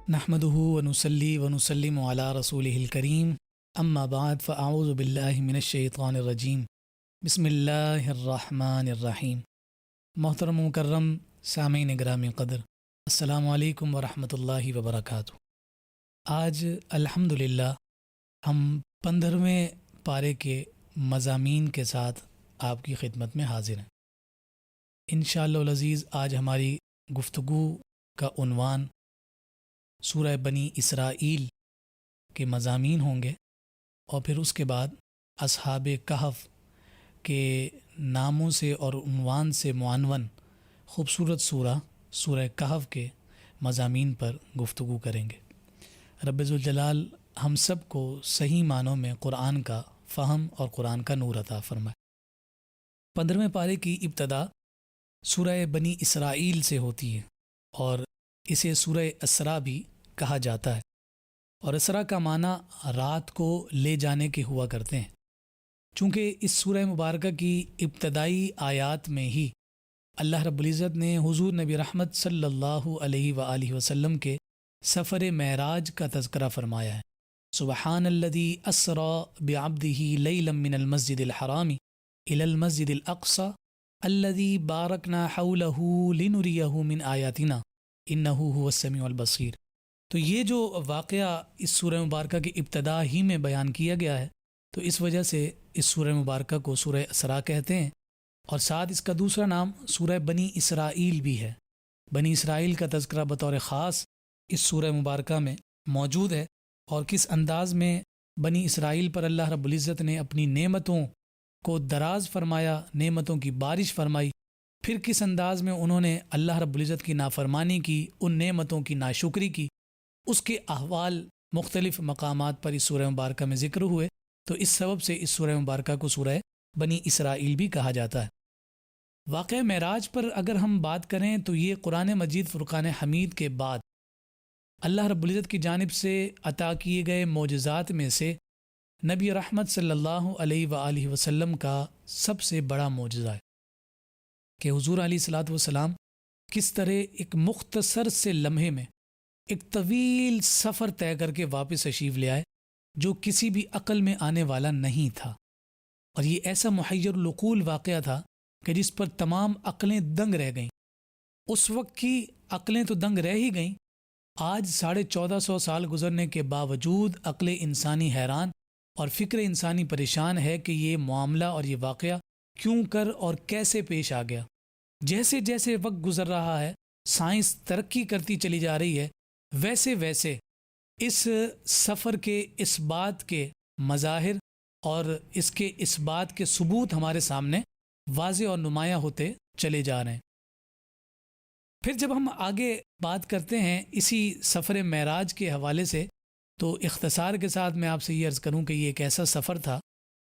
نحمده ونصلي ونسلم على رسوله الكريم اما بعد فاعوذ باللہ من الشیطان الرجیم بسم اللہ الرحمن الرحیم۔ محترم مکرم سامعین گرامی قدر، السلام علیکم ورحمۃ اللہ وبرکاتہ۔ آج الحمدللہ ہم 15ویں پارے کے مضامین کے ساتھ آپ کی خدمت میں حاضر ہیں۔ انشاءاللہ العزیز آج ہماری گفتگو کا عنوان سورہ بنی اسرائیل کے مضامین ہوں گے، اور پھر اس کے بعد اصحاب کہف کے ناموں سے اور عنوان سے معنون خوبصورت سورہ کہف کے مضامین پر گفتگو کریں گے۔ رب ذوالجلال ہم سب کو صحیح معنوں میں قرآن کا فہم اور قرآن کا نور عطا فرمائے۔ 15ویں پارے کی ابتدا سورہ بنی اسرائیل سے ہوتی ہے، اور اسے سورہ اسراء بھی کہا جاتا ہے، اور اسراء کا معنی رات کو لے جانے کے ہوا کرتے ہیں۔ چونکہ اس سورہ مبارکہ کی ابتدائی آیات میں ہی اللہ رب العزت نے حضور نبی رحمت صلی اللہ علیہ وآلہ وسلم کے سفر معراج کا تذکرہ فرمایا ہے۔ سبحان الذی اسری بعبدہ لیلا من المسجد الحرام الی المسجد الاقصی الذی بارکنا حولہ لنریہ من آیاتنا انہ هو السمیع البصیر۔ تو یہ جو واقعہ اس سورہ مبارکہ کی ابتدا ہی میں بیان کیا گیا ہے، تو اس وجہ سے اس سورہ مبارکہ کو سورہ اسراء کہتے ہیں، اور ساتھ اس کا دوسرا نام سورہ بنی اسرائیل بھی ہے۔ بنی اسرائیل کا تذکرہ بطور خاص اس سورہ مبارکہ میں موجود ہے، اور کس انداز میں بنی اسرائیل پر اللہ رب العزت نے اپنی نعمتوں کو دراز فرمایا، نعمتوں کی بارش فرمائی، پھر کس انداز میں انہوں نے اللہ رب العزت کی نافرمانی کی، ان نعمتوں کی ناشکری کی، اس کے احوال مختلف مقامات پر اس سورہ مبارکہ میں ذکر ہوئے۔ تو اس سبب سے اس سورہ مبارکہ کو سورہ بنی اسرائیل بھی کہا جاتا ہے۔ واقعہ معراج پر اگر ہم بات کریں تو یہ قرآن مجید فرقان حمید کے بعد اللہ رب العزت کی جانب سے عطا کیے گئے معجزات میں سے نبی رحمت صلی اللہ علیہ وآلہ وسلم کا سب سے بڑا معجزہ ہے کہ حضور علیہ الصلوۃ والسلام کس طرح ایک مختصر سے لمحے میں ایک طویل سفر طے کر کے واپس تشریف لے آئے، جو کسی بھی عقل میں آنے والا نہیں تھا، اور یہ ایسا محیر العقول واقعہ تھا کہ جس پر تمام عقلیں دنگ رہ گئیں۔ اس وقت کی عقلیں تو دنگ رہ ہی گئیں، آج 1450 سال گزرنے کے باوجود عقل انسانی حیران اور فکر انسانی پریشان ہے کہ یہ معاملہ اور یہ واقعہ کیوں کر اور کیسے پیش آ گیا۔ جیسے جیسے وقت گزر رہا ہے، سائنس ترقی کرتی چلی جا رہی ہے، ویسے ویسے اس سفر کے اس بات کے مظاہر اور اس کے اس بات کے ثبوت ہمارے سامنے واضح اور نمایاں ہوتے چلے جا رہے ہیں۔ پھر جب ہم آگے بات کرتے ہیں اسی سفر معراج کے حوالے سے، تو اختصار کے ساتھ میں آپ سے یہ عرض کروں کہ یہ ایک ایسا سفر تھا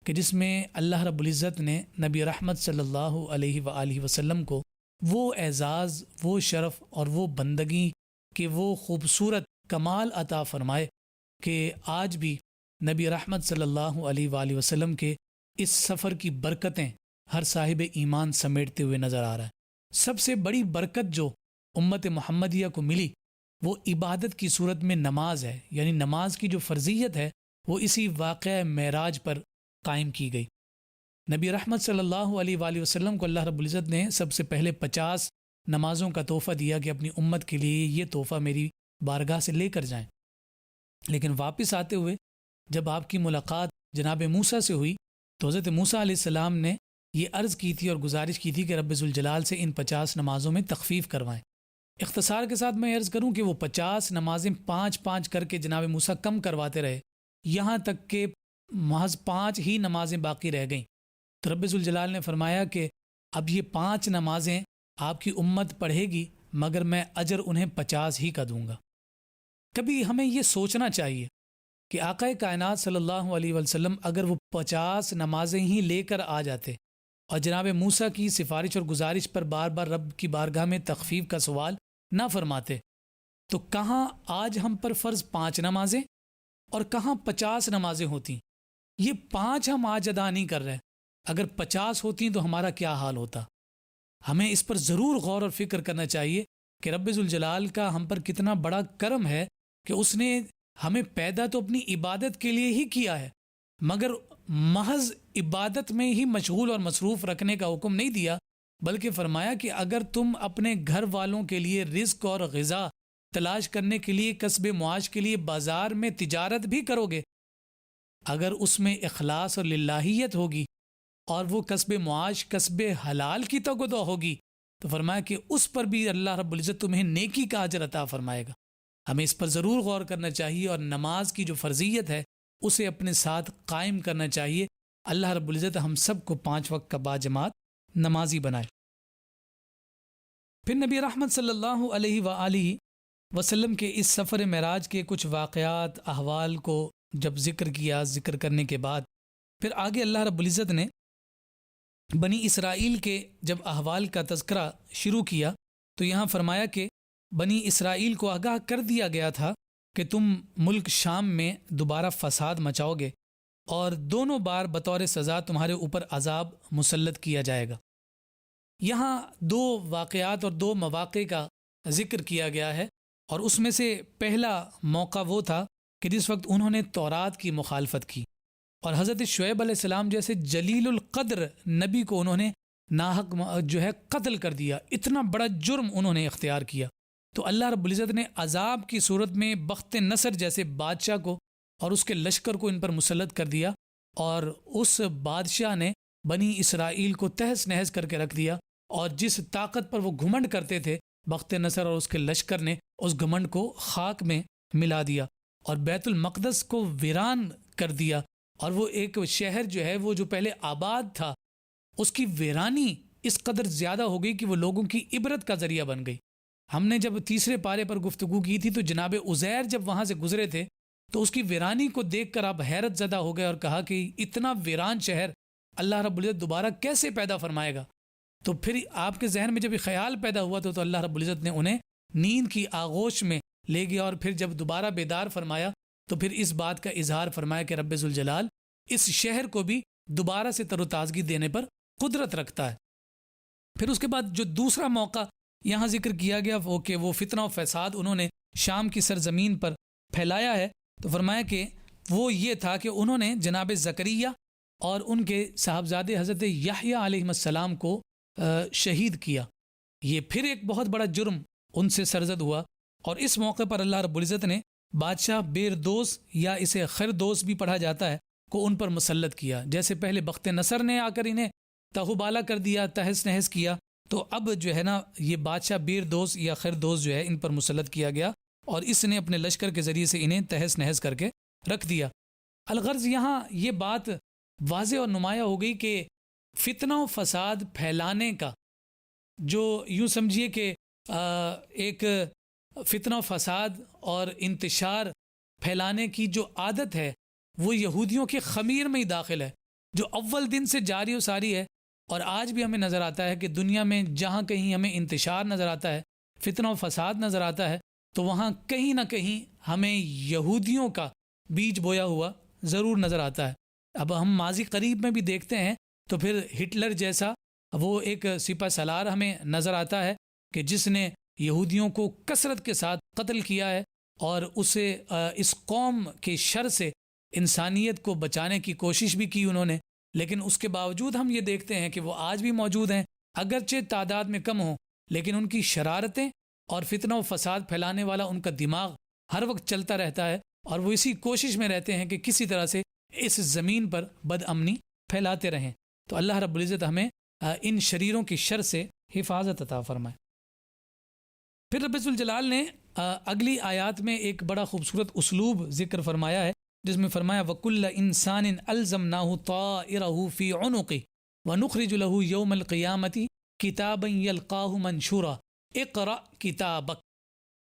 کہ جس میں اللہ رب العزت نے نبی رحمت صلی اللہ علیہ وآلہ وسلم کو وہ اعزاز، وہ شرف اور وہ بندگی کہ وہ خوبصورت کمال عطا فرمائے کہ آج بھی نبی رحمت صلی اللہ علیہ وآلہ وسلم کے اس سفر کی برکتیں ہر صاحب ایمان سمیٹتے ہوئے نظر آ رہا ہے۔ سب سے بڑی برکت جو امت محمدیہ کو ملی وہ عبادت کی صورت میں نماز ہے، یعنی نماز کی جو فرضیت ہے وہ اسی واقعہ معراج پر قائم کی گئی۔ نبی رحمت صلی اللہ علیہ وآلہ وسلم کو اللہ رب العزت نے سب سے پہلے 50 نمازوں کا تحفہ دیا کہ اپنی امت کے لیے یہ تحفہ میری بارگاہ سے لے کر جائیں، لیکن واپس آتے ہوئے جب آپ کی ملاقات جناب موسیٰ سے ہوئی تو حضرت موسیٰ علیہ السلام نے یہ عرض کی تھی اور گزارش کی تھی کہ رب ذوالجلال سے ان 50 نمازوں میں تخفیف کروائیں۔ اختصار کے ساتھ میں عرض کروں کہ وہ 50 نمازیں 5 کر کے جناب موسیٰ کم کرواتے رہے، یہاں تک کہ محض 5 ہی نمازیں باقی رہ گئیں۔ تو رب ذوالجلال نے فرمایا کہ اب یہ 5 نمازیں آپ کی امت پڑھے گی، مگر میں اجر انہیں 50 ہی کا دوں گا۔ کبھی ہمیں یہ سوچنا چاہیے کہ آقا کائنات صلی اللہ علیہ وسلم اگر وہ 50 نمازیں ہی لے کر آ جاتے اور جناب موسیٰ کی سفارش اور گزارش پر بار بار رب کی بارگاہ میں تخفیف کا سوال نہ فرماتے، تو کہاں آج ہم پر فرض 5 نمازیں اور کہاں 50 نمازیں ہوتی۔ یہ 5 ہم آج ادا نہیں کر رہے، اگر 50 ہوتی تو ہمارا کیا حال ہوتا۔ ہمیں اس پر ضرور غور اور فکر کرنا چاہیے کہ رب ذوالجلال کا ہم پر کتنا بڑا کرم ہے کہ اس نے ہمیں پیدا تو اپنی عبادت کے لیے ہی کیا ہے، مگر محض عبادت میں ہی مشغول اور مصروف رکھنے کا حکم نہیں دیا، بلکہ فرمایا کہ اگر تم اپنے گھر والوں کے لیے رزق اور غذا تلاش کرنے کے لیے، کسب معاش کے لیے بازار میں تجارت بھی کرو گے، اگر اس میں اخلاص اور للہیت ہوگی اور وہ کسب معاش کسب حلال کی توقع ہوگی، تو فرمایا کہ اس پر بھی اللہ رب العزت تمہیں نیکی کا اجر عطا فرمائے گا۔ ہمیں اس پر ضرور غور کرنا چاہیے، اور نماز کی جو فرضیت ہے اسے اپنے ساتھ قائم کرنا چاہیے۔ اللہ رب العزت ہم سب کو 5 وقت کا باجماعت نمازی بنائے۔ پھر نبی رحمت صلی اللہ علیہ وآلہ وسلم کے اس سفر معراج کے کچھ واقعات احوال کو جب ذکر کرنے کے بعد پھر آگے اللہ رب العزت نے بنی اسرائیل کے جب احوال کا تذکرہ شروع کیا تو یہاں فرمایا کہ بنی اسرائیل کو آگاہ کر دیا گیا تھا کہ تم ملک شام میں دوبارہ فساد مچاؤ گے، اور دونوں بار بطور سزا تمہارے اوپر عذاب مسلط کیا جائے گا۔ یہاں 2 واقعات اور 2 مواقع کا ذکر کیا گیا ہے، اور اس میں سے پہلا موقع وہ تھا کہ جس وقت انہوں نے تورات کی مخالفت کی، اور حضرت شعیب علیہ السلام جیسے جلیل القدر نبی کو انہوں نے ناحق قتل کر دیا۔ اتنا بڑا جرم انہوں نے اختیار کیا، تو اللہ رب العزت نے عذاب کی صورت میں بخت نصر جیسے بادشاہ کو اور اس کے لشکر کو ان پر مسلط کر دیا، اور اس بادشاہ نے بنی اسرائیل کو تہس نہس کر کے رکھ دیا، اور جس طاقت پر وہ گھمنڈ کرتے تھے بخت نصر اور اس کے لشکر نے اس گھمنڈ کو خاک میں ملا دیا، اور بیت المقدس کو ویران کر دیا، اور وہ ایک شہر جو ہے وہ جو پہلے آباد تھا اس کی ویرانی اس قدر زیادہ ہو گئی کہ وہ لوگوں کی عبرت کا ذریعہ بن گئی۔ ہم نے جب تیسرے پارے پر گفتگو کی تھی تو جناب عزیر جب وہاں سے گزرے تھے تو اس کی ویرانی کو دیکھ کر آپ حیرت زدہ ہو گئے اور کہا کہ اتنا ویران شہر اللہ رب العزت دوبارہ کیسے پیدا فرمائے گا؟ تو پھر آپ کے ذہن میں جب یہ خیال پیدا ہوا تو اللہ رب العزت نے انہیں نیند کی آغوش میں لے گیا، اور پھر جب دوبارہ بیدار فرمایا تو پھر اس بات کا اظہار فرمایا کہ رب ذوالجلال اس شہر کو بھی دوبارہ سے تر و تازگی دینے پر قدرت رکھتا ہے۔ پھر اس کے بعد جو دوسرا موقع یہاں ذکر کیا گیا وہ کہ وہ فتنہ و فساد انہوں نے شام کی سرزمین پر پھیلایا ہے، تو فرمایا کہ وہ یہ تھا کہ انہوں نے جناب زکریا اور ان کے صاحبزادے حضرت یحییٰ علیہ السلام کو شہید کیا۔ یہ پھر ایک بہت بڑا جرم ان سے سرزد ہوا، اور اس موقع پر اللہ رب العزت نے بادشاہ بیردوس یا اسے خردوس بھی پڑھا جاتا ہے کو ان پر مسلط کیا۔ جیسے پہلے بخت نصر نے آ کر انہیں تہوبالا کر دیا، تہس نہس کیا، تو اب جو ہے نا یہ بادشاہ بیردوس یا خردوس جو ہے ان پر مسلط کیا گیا، اور اس نے اپنے لشکر کے ذریعے سے انہیں تہس نہس کر کے رکھ دیا۔ الغرض یہاں یہ بات واضح اور نمایاں ہو گئی کہ فتنہ و فساد پھیلانے کا جو یوں سمجھیے کہ ایک فتنہ و فساد اور انتشار پھیلانے کی جو عادت ہے وہ یہودیوں کے خمیر میں ہی داخل ہے، جو اول دن سے جاری و ساری ہے، اور آج بھی ہمیں نظر آتا ہے کہ دنیا میں جہاں کہیں ہمیں انتشار نظر آتا ہے، فتنہ و فساد نظر آتا ہے، تو وہاں کہیں نہ کہیں ہمیں یہودیوں کا بیج بویا ہوا ضرور نظر آتا ہے۔ اب ہم ماضی قریب میں بھی دیکھتے ہیں تو پھر ہٹلر جیسا وہ ایک سپہ سالار ہمیں نظر آتا ہے کہ جس نے یہودیوں کو کثرت کے ساتھ قتل کیا ہے، اور اسے اس قوم کے شر سے انسانیت کو بچانے کی کوشش بھی کی انہوں نے، لیکن اس کے باوجود ہم یہ دیکھتے ہیں کہ وہ آج بھی موجود ہیں، اگرچہ تعداد میں کم ہوں، لیکن ان کی شرارتیں اور فتنہ و فساد پھیلانے والا ان کا دماغ ہر وقت چلتا رہتا ہے، اور وہ اسی کوشش میں رہتے ہیں کہ کسی طرح سے اس زمین پر بد امنی پھیلاتے رہیں۔ تو اللہ رب العزت ہمیں ان شریروں کی شر سے حفاظت عطا فرمائے۔ پھر رب ذوالجلال نے اگلی آیات میں ایک بڑا خوبصورت اسلوب ذکر فرمایا ہے، جس میں فرمایا وَكُلَّ إِنسَانٍ أَلْزَمْنَاهُ طَائِرَهُ فِي عُنُقِهِ وَنُخْرِجُ لَهُ يَوْمَ الْقِيَامَةِ كِتَابًا يَلْقَاهُ مَنشُورًا اقرأ كِتَابَكَ۔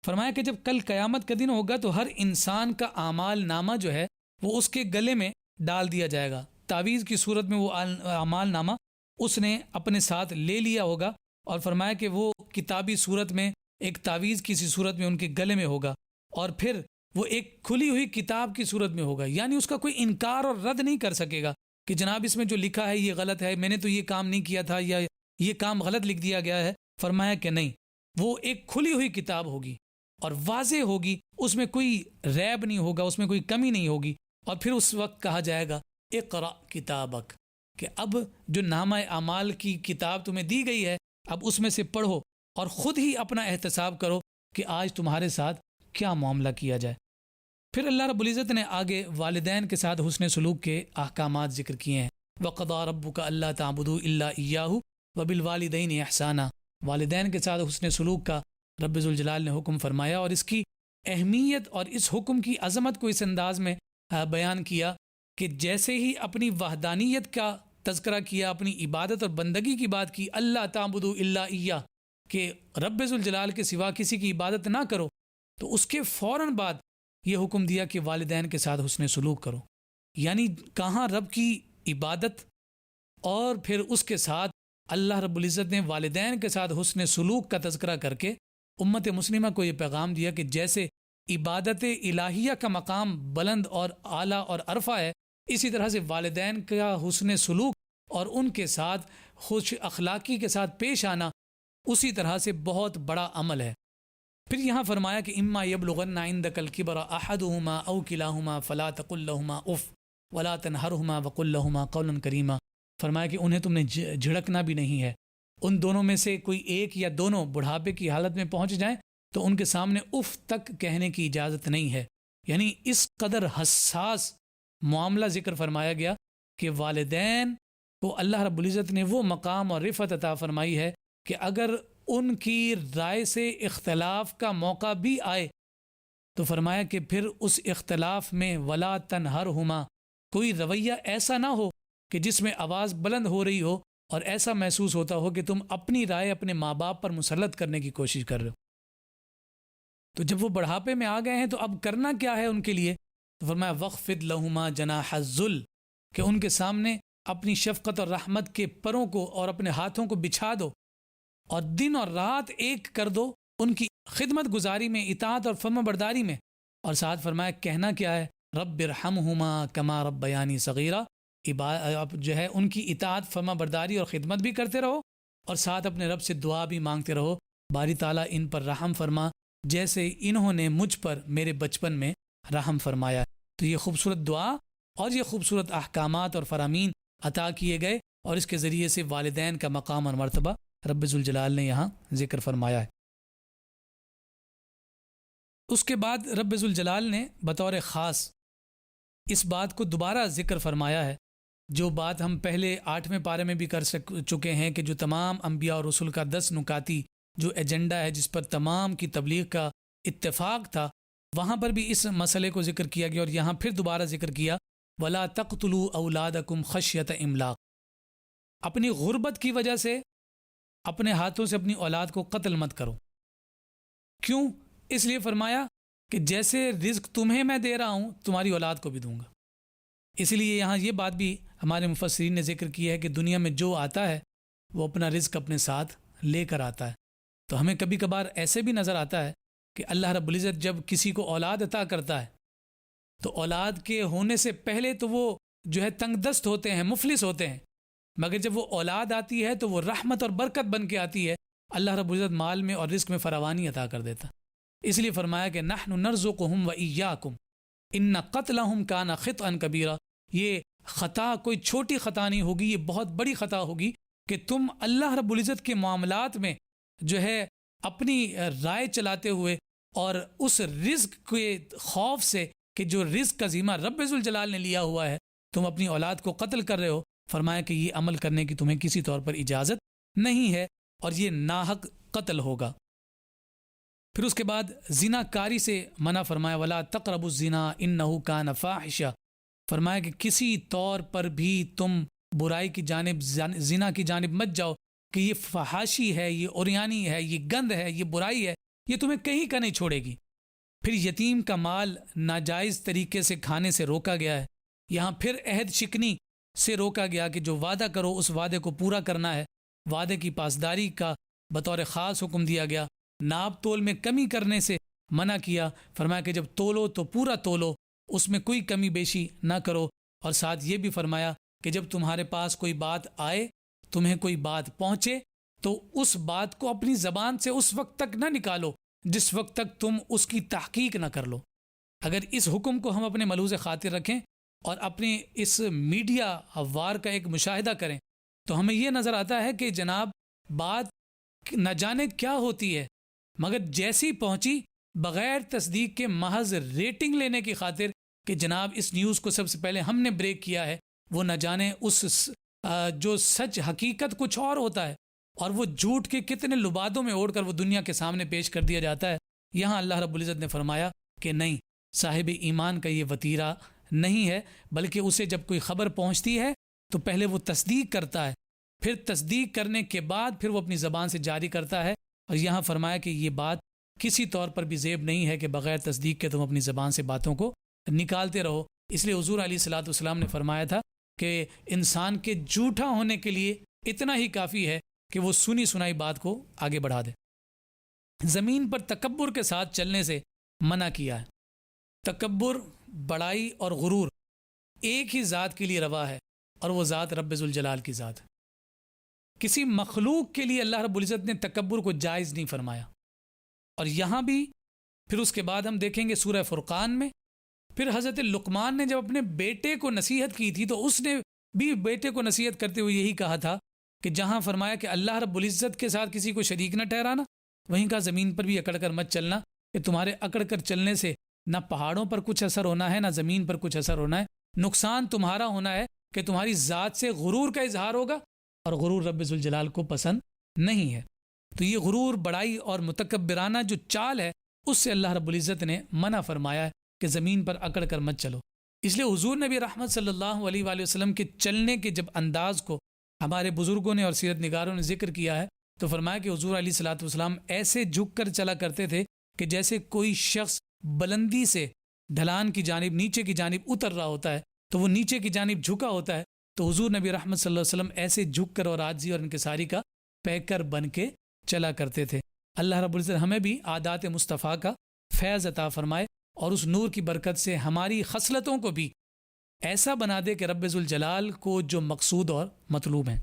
فرمایا کہ جب کل قیامت کا دن ہوگا تو ہر انسان کا اعمال نامہ جو ہے وہ اس کے گلے میں ڈال دیا جائے گا، تعویذ کی صورت میں وہ اعمال نامہ اس نے اپنے ساتھ لے لیا ہوگا، اور فرمایا کہ وہ کتابی صورت میں ایک تعویذ کسی صورت میں ان کے گلے میں ہوگا، اور پھر وہ ایک کھلی ہوئی کتاب کی صورت میں ہوگا، یعنی اس کا کوئی انکار اور رد نہیں کر سکے گا کہ جناب اس میں جو لکھا ہے یہ غلط ہے، میں نے تو یہ کام نہیں کیا تھا، یا یہ کام غلط لکھ دیا گیا ہے۔ فرمایا کہ نہیں، وہ ایک کھلی ہوئی کتاب ہوگی، اور واضح ہوگی، اس میں کوئی ریب نہیں ہوگا، اس میں کوئی کمی نہیں ہوگی. اور پھر اس وقت کہا جائے گا اقرأ کتابک، کہ اب جو نامہ اعمال کی کتاب تمہیں دی گئی ہے اب اس میں سے پڑھو اور خود ہی اپنا احتساب کرو کہ آج تمہارے ساتھ کیا معاملہ کیا جائے. پھر اللہ رب العزت نے آگے والدین کے ساتھ حسن سلوک کے احکامات ذکر کیے ہیں. وَقَضَىٰ رَبُّكَ أَلَّا تَعْبُدُوا إِلَّا إِيَّاهُ وَبِالْوَالِدَيْنِ إِحْسَانًا. والدین کے ساتھ حسن سلوک کا رب ذوالجلال نے حکم فرمایا، اور اس کی اہمیت اور اس حکم کی عظمت کو اس انداز میں بیان کیا کہ جیسے ہی اپنی وحدانیت کا تذکرہ کیا، اپنی عبادت اور بندگی کی بات کی، اللہ تعبدوا الا ایہ، کہ رب ذوالجلال کے سوا کسی کی عبادت نہ کرو، تو اس کے فوراً بعد یہ حکم دیا کہ والدین کے ساتھ حسن سلوک کرو. یعنی کہاں رب کی عبادت اور پھر اس کے ساتھ اللہ رب العزت نے والدین کے ساتھ حسن سلوک کا تذکرہ کر کے امت مسلمہ کو یہ پیغام دیا کہ جیسے عبادت الہیہ کا مقام بلند اور اعلیٰ اور عرفہ ہے، اسی طرح سے والدین کا حسن سلوک اور ان کے ساتھ خوش اخلاقی کے ساتھ پیش آنا اسی طرح سے بہت بڑا عمل ہے. پھر یہاں فرمایا کہ اما یبلغن عندک الکبر احدہما او کلاہما فلا تقل لہما اف ولا تنہرہما وقل لہما قولا کریما. فرمایا کہ انہیں تم نے جھڑکنا بھی نہیں ہے، ان دونوں میں سے کوئی ایک یا دونوں بڑھاپے کی حالت میں پہنچ جائیں تو ان کے سامنے اف تک کہنے کی اجازت نہیں ہے. یعنی اس قدر حساس معاملہ ذکر فرمایا گیا کہ والدین کو اللہ رب العزت نے وہ مقام اور رفعت عطا فرمائی ہے کہ اگر ان کی رائے سے اختلاف کا موقع بھی آئے تو فرمایا کہ پھر اس اختلاف میں ولا تنہرہما، کوئی رویہ ایسا نہ ہو کہ جس میں آواز بلند ہو رہی ہو اور ایسا محسوس ہوتا ہو کہ تم اپنی رائے اپنے ماں باپ پر مسلط کرنے کی کوشش کر رہے ہو. تو جب وہ بڑھاپے میں آ گئے ہیں تو اب کرنا کیا ہے ان کے لیے؟ تو فرمایا وَخْفِضْ لَهُمَا جَنَاحَ الذُّلِّ، کہ ان کے سامنے اپنی شفقت اور رحمت کے پروں کو اور اپنے ہاتھوں کو بچھا دو اور دن اور رات ایک کر دو ان کی خدمت گزاری میں، اطاعت اور فرما برداری میں. اور ساتھ فرمایا کہنا کیا ہے؟ رب ارحمہما کما ربیانی صغیرہ. اب جو ہے ان کی اطاعت فرما برداری اور خدمت بھی کرتے رہو اور ساتھ اپنے رب سے دعا بھی مانگتے رہو، باری تعالیٰ ان پر رحم فرما جیسے انہوں نے مجھ پر میرے بچپن میں رحم فرمایا. تو یہ خوبصورت دعا اور یہ خوبصورت احکامات اور فرامین عطا کیے گئے اور اس کے ذریعے سے والدین کا مقام اور مرتبہ رب ذوالجلال نے یہاں ذکر فرمایا ہے. اس کے بعد رب ذوالجلال نے بطور خاص اس بات کو دوبارہ ذکر فرمایا ہے، جو بات ہم پہلے 8ویں پارے میں بھی کر چکے ہیں کہ جو تمام انبیاء اور رسول کا 10 نکاتی جو ایجنڈا ہے جس پر تمام کی تبلیغ کا اتفاق تھا، وہاں پر بھی اس مسئلے کو ذکر کیا گیا اور یہاں پھر دوبارہ ذکر کیا وَلَا تَقْتُلُوا أَوْلَادَكُمْ خَشْيَةَ إِمْلَاقٍ. اپنی غربت کی وجہ سے اپنے ہاتھوں سے اپنی اولاد کو قتل مت کرو. کیوں؟ اس لیے فرمایا کہ جیسے رزق تمہیں میں دے رہا ہوں تمہاری اولاد کو بھی دوں گا. اس لیے یہاں یہ بات بھی ہمارے مفسرین نے ذکر کی ہے کہ دنیا میں جو آتا ہے وہ اپنا رزق اپنے ساتھ لے کر آتا ہے. تو ہمیں کبھی کبھار ایسے بھی نظر آتا ہے کہ اللہ رب العزت جب کسی کو اولاد عطا کرتا ہے تو اولاد کے ہونے سے پہلے تو وہ جو ہے تنگ دست ہوتے ہیں، مفلس ہوتے ہیں، مگر جب وہ اولاد آتی ہے تو وہ رحمت اور برکت بن کے آتی ہے. اللہ رب العزت مال میں اور رزق میں فراوانی عطا کر دیتا. اس لیے فرمایا کہ نحن نرزقہم وإیاکم ان قتلہم کان خطئا کبیرا. یہ خطا کوئی چھوٹی خطا نہیں ہوگی، یہ بہت بڑی خطا ہوگی کہ تم اللہ رب العزت کے معاملات میں جو ہے اپنی رائے چلاتے ہوئے اور اس رزق کے خوف سے کہ جو رزق کا ذمہ رب ذوالجلال نے لیا ہوا ہے تم اپنی اولاد کو قتل کر رہے ہو. فرمایا کہ یہ عمل کرنے کی تمہیں کسی طور پر اجازت نہیں ہے اور یہ ناحق قتل ہوگا. پھر اس کے بعد زنا کاری سے منع فرمایا ولا تقربوا الزنا انہ کان فاحشہ. فرمایا کہ کسی طور پر بھی تم برائی کی جانب، زنا کی جانب مت جاؤ کہ یہ فحاشی ہے، یہ عریانی ہے، یہ گند ہے، یہ برائی ہے، یہ تمہیں کہیں کا نہیں چھوڑے گی. پھر یتیم کا مال ناجائز طریقے سے کھانے سے روکا گیا ہے. یہاں پھر عہد شکنی سے روکا گیا کہ جو وعدہ کرو اس وعدے کو پورا کرنا ہے. وعدے کی پاسداری کا بطور خاص حکم دیا گیا. ناپ تول میں کمی کرنے سے منع کیا. فرمایا کہ جب تولو تو پورا تولو، اس میں کوئی کمی بیشی نہ کرو. اور ساتھ یہ بھی فرمایا کہ جب تمہارے پاس کوئی بات آئے، تمہیں کوئی بات پہنچے، تو اس بات کو اپنی زبان سے اس وقت تک نہ نکالو جس وقت تک تم اس کی تحقیق نہ کر لو۔ اگر اس حکم کو ہم اپنے ملحوظ خاطر رکھیں اور اپنے اس میڈیا وار کا ایک مشاہدہ کریں تو ہمیں یہ نظر آتا ہے کہ جناب بات نہ جانے کیا ہوتی ہے، مگر جیسی پہنچی بغیر تصدیق کے محض ریٹنگ لینے کی خاطر کہ جناب اس نیوز کو سب سے پہلے ہم نے بریک کیا ہے، وہ نہ جانے اس جو سچ حقیقت کچھ اور ہوتا ہے اور وہ جھوٹ کے کتنے لبادوں میں اوڑھ کر وہ دنیا کے سامنے پیش کر دیا جاتا ہے۔ یہاں اللہ رب العزت نے فرمایا کہ نہیں، صاحب ایمان کا یہ وتیرہ نہیں ہے، بلکہ اسے جب کوئی خبر پہنچتی ہے تو پہلے وہ تصدیق کرتا ہے، پھر تصدیق کرنے کے بعد پھر وہ اپنی زبان سے جاری کرتا ہے۔ اور یہاں فرمایا کہ یہ بات کسی طور پر بھی زیب نہیں ہے کہ بغیر تصدیق کے تم اپنی زبان سے باتوں کو نکالتے رہو۔ اس لیے حضور علیہ الصلوۃ والسلام نے فرمایا تھا کہ انسان کے جھوٹا ہونے کے لیے اتنا ہی کافی ہے کہ وہ سنی سنائی بات کو آگے بڑھا دے۔ زمین پر تکبر کے ساتھ چلنے سے منع کیا ہے۔ تکبر، بڑائی اور غرور ایک ہی ذات کے لیے روا ہے، اور وہ ذات رب ذوالجلال کی ذات ہے۔ کسی مخلوق کے لیے اللہ رب العزت نے تکبر کو جائز نہیں فرمایا۔ اور یہاں بھی پھر اس کے بعد ہم دیکھیں گے سورہ فرقان میں، پھر حضرت لقمان نے جب اپنے بیٹے کو نصیحت کی تھی تو اس نے بھی بیٹے کو نصیحت کرتے ہوئے یہی کہا تھا کہ جہاں فرمایا کہ اللہ رب العزت کے ساتھ کسی کو شریک نہ ٹھہرانا، وہیں کہا زمین پر بھی اکڑ کر مت چلنا، کہ تمہارے اکڑ کر چلنے سے نہ پہاڑوں پر کچھ اثر ہونا ہے، نہ زمین پر کچھ اثر ہونا ہے، نقصان تمہارا ہونا ہے کہ تمہاری ذات سے غرور کا اظہار ہوگا، اور غرور رب ذوالجلال کو پسند نہیں ہے۔ تو یہ غرور، بڑائی اور متکبرانہ جو چال ہے، اس سے اللہ رب العزت نے منع فرمایا ہے کہ زمین پر اکڑ کر مت چلو۔ اس لیے حضور نبی رحمت صلی اللہ علیہ وآلہ وسلم کے چلنے کے جب انداز کو ہمارے بزرگوں نے اور سیرت نگاروں نے ذکر کیا ہے تو فرمایا کہ حضور علیہ الصلوۃ والسلام ایسے جھک کر چلا کرتے تھے کہ جیسے کوئی شخص بلندی سے ڈھلان کی جانب، نیچے کی جانب اتر رہا ہوتا ہے تو وہ نیچے کی جانب جھکا ہوتا ہے، تو حضور نبی رحمت صلی اللہ علیہ وسلم ایسے جھک کر اور عاجزی اور انکساری کا پیکر بن کے چلا کرتے تھے۔ اللہ رب العزت ہمیں بھی عادات مصطفیٰ کا فیض عطا فرمائے اور اس نور کی برکت سے ہماری خصلتوں کو بھی ایسا بنا دے کہ رب ذوالجلال کو جو مقصود اور مطلوب ہیں۔